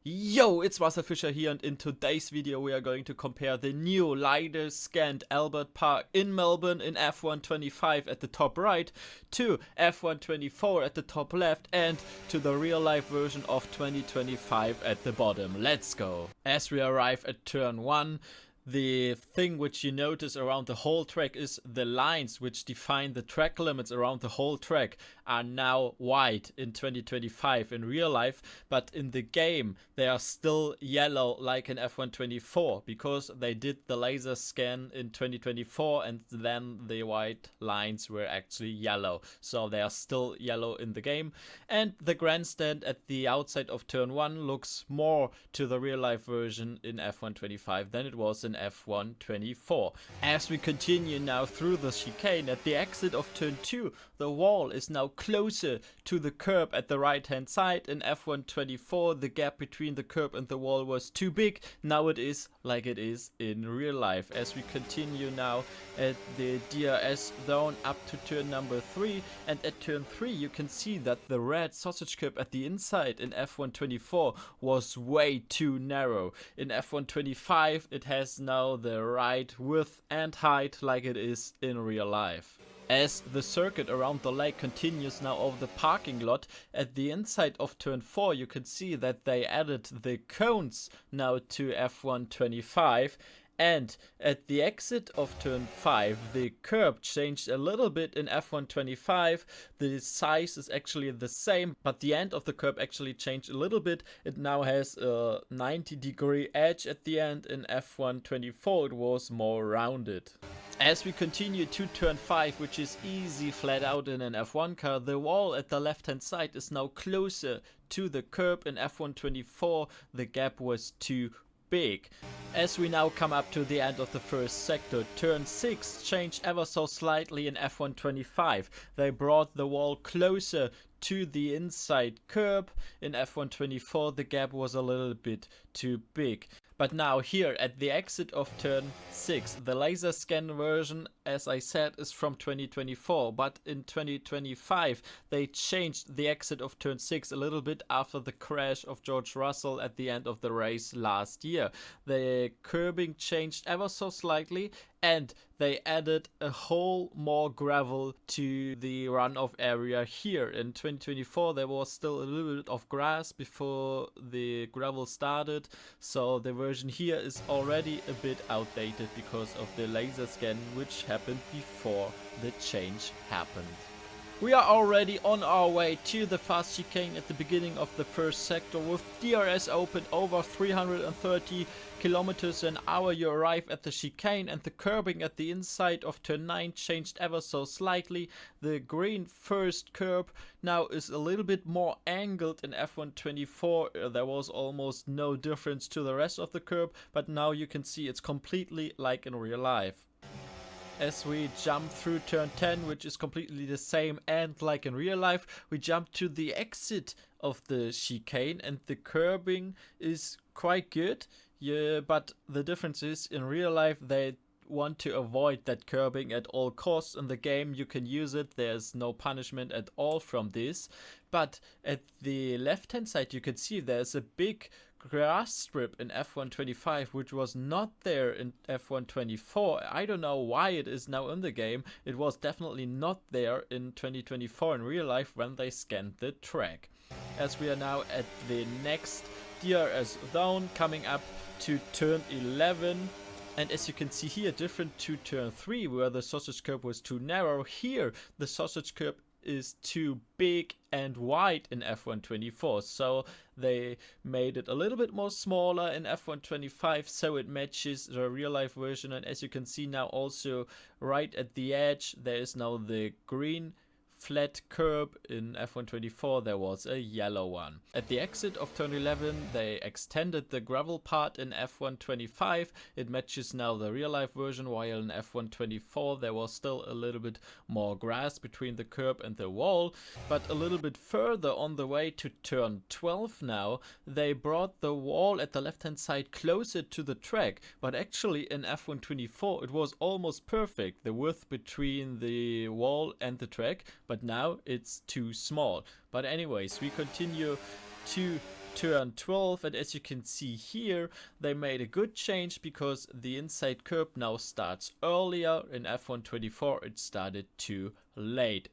Yo, it's Marcel Fischer here, and in today's video we are going to compare the new LIDAR scanned Albert Park in Melbourne in F125 at the top right to F124 at the top left and to the real life version of 2025 at the bottom. Let's go! As we arrive at turn 1, the thing which you notice around the whole track is the lines which define the track limits around the whole track are now white in 2025 in real life, but in the game they are still yellow like in F124 because they did the laser scan in 2024 and then the white lines were actually yellow. So they are still yellow in the game, and the grandstand at the outside of turn 1 looks more to the real life version in F125 than it was in F124. As we continue now through the chicane at the exit of turn 2, the wall is now closer to the curb at the right hand side. In F124 the gap between the curb and the wall was too big. Now it is like it is in real life. As we continue now at the DRS zone up to turn number 3, and at turn 3 you can see that the red sausage curb at the inside in F124 was way too narrow. In F125 it has now the right width and height like it is in real life. As the circuit around the lake continues now over the parking lot, at the inside of turn 4 you can see that they added the cones now to F125. And at the exit of turn 5, the curb changed a little bit in F125. The size is actually the same, but the end of the curb actually changed a little bit. It now has a 90-degree edge at the end. In F124 it was more rounded. As we continue to turn 5, which is easy flat out in an F1 car, the wall at the left hand side is now closer to the curb. In F124 the gap was too big. As we now come up to the end of the first sector, turn 6 changed ever so slightly in F125. They brought the wall closer to the inside curb. In F124 the gap was a little bit too big. But now here at the exit of turn 6, the laser scan version, as I said, is from 2024, but in 2025 they changed the exit of turn 6 a little bit after the crash of George Russell at the end of the race last year. The curbing changed ever so slightly, and they added a whole more gravel to the runoff area here. In 2024 there was still a little bit of grass before the gravel started, so the version here is already a bit outdated because of the laser scan which happened before the change happened. We are already on our way to the fast chicane at the beginning of the first sector with DRS open over 330 kilometers an hour. You arrive at the chicane and the curbing at the inside of turn 9 changed ever so slightly. The green first curb now is a little bit more angled. In F124 there was almost no difference to the rest of the curb, but now you can see it's completely like in real life. As we jump through turn 10, which is completely the same and like in real life, we jump to the exit of the chicane and the curbing is quite good. Yeah, but the difference is in real life they want to avoid that curbing at all costs. In the game you can use it, there's no punishment at all from this. But at the left hand side you can see there's a big grass strip in F125 which was not there in F124. I don't know why it is now in the game. It was definitely not there in 2024 in real life when they scanned the track. As we are now at the next DRS zone coming up to turn 11, and as you can see here, different to turn 3 where the sausage curb was too narrow, here the sausage curb is too big and wide in F124, so they made it a little bit more smaller in F125 so it matches the real life version. And as you can see now also right at the edge there is now the green flat curb. In F124 there was a yellow one. At the exit of turn 11 they extended the gravel part in F125. It matches now the real life version, while in F124 there was still a little bit more grass between the curb and the wall. But a little bit further on the way to turn 12 now they brought the wall at the left hand side closer to the track, but actually in F124 it was almost perfect, the width between the wall and the track, but now it's too small. But anyways, we continue to turn 12, and as you can see here, they made a good change because the inside curb now starts earlier. In F124 it started too late.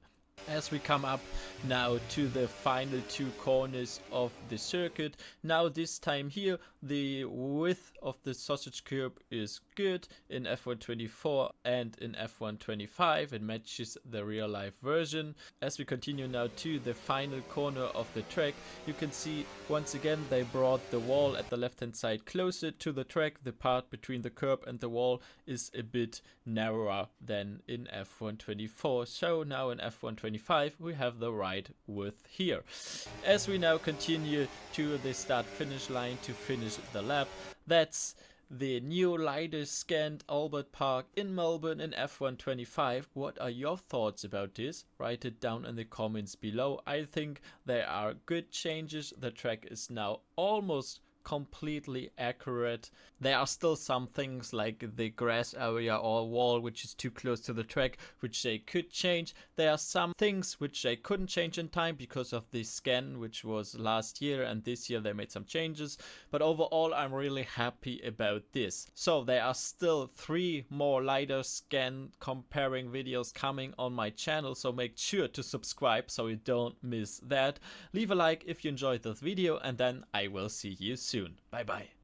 As we come up now to the final two corners of the circuit, now this time here the width of the sausage curb is good in F124 and in F125. It matches the real life version. As we continue now to the final corner of the track, you can see once again they brought the wall at the left hand side closer to the track. The part between the curb and the wall is a bit narrower than in F124. So now in F125 we have the right width here. As we now continue to the start finish line to finish the lap, that's the new LIDAR scanned Albert Park in Melbourne in F125. What are your thoughts about this? Write it down in the comments below. I think there are good changes. The track is now almost completely accurate. There are still some things like the grass area or wall which is too close to the track which they could change. There are some things which they couldn't change in time because of the scan which was last year, and this year they made some changes, but overall I'm really happy about this. So there are still 3 more LIDAR scan comparing videos coming on my channel, so make sure to subscribe so you don't miss that. Leave a like if you enjoyed this video, and then I will see you soon. Bye bye.